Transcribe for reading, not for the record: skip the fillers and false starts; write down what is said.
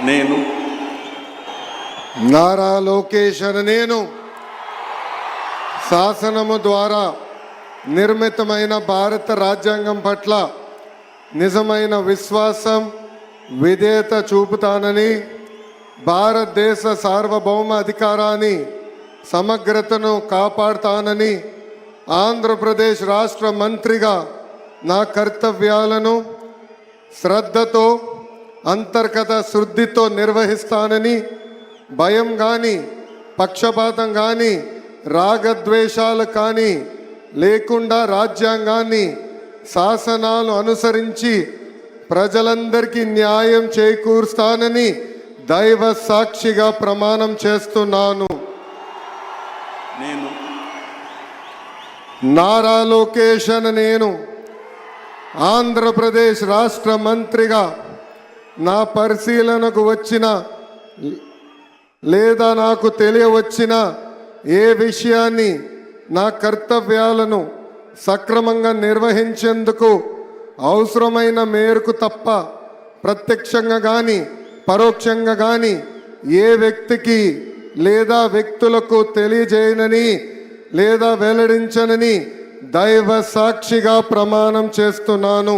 నేను నారా లోకేష్ అనే నేను శాసనము ద్వారా నిర్మితమైన భారత రాజ్యాంగం పట్ల నిజమైన విశ్వాసం విధేయత చూపుతానని, భారతదేశ సార్వభౌమ అధికారాన్ని సమగ్రతను కాపాడుతానని, ఆంధ్రప్రదేశ్ రాష్ట్ర మంత్రిగా నా కర్తవ్యాలను శ్రద్ధతో అంతర్గత శుద్ధితో నిర్వహిస్తానని, భయం కానీ పక్షపాతం కానీ రాగద్వేషాలు కానీ లేకుండా రాజ్యాంగాన్ని శాసనాలు అనుసరించి ప్రజలందరికీ న్యాయం చేకూరుస్తానని దైవ సాక్షిగా ప్రమాణం చేస్తున్నాను. నేను నారా లోకేష్ అనే నేను ఆంధ్రప్రదేశ్ రాష్ట్ర మంత్రిగా నా పరిశీలనకు వచ్చిన లేదా నాకు తెలియవచ్చిన ఏ విషయాన్ని నా కర్తవ్యాలను సక్రమంగా నిర్వహించేందుకు అవసరమైన మేరకు తప్ప ప్రత్యక్షంగా కానీ పరోక్షంగా కానీ ఏ వ్యక్తికి లేదా వ్యక్తులకు తెలియజేయనని లేదా వెల్లడించనని దైవ సాక్షిగా ప్రమాణం చేస్తున్నాను.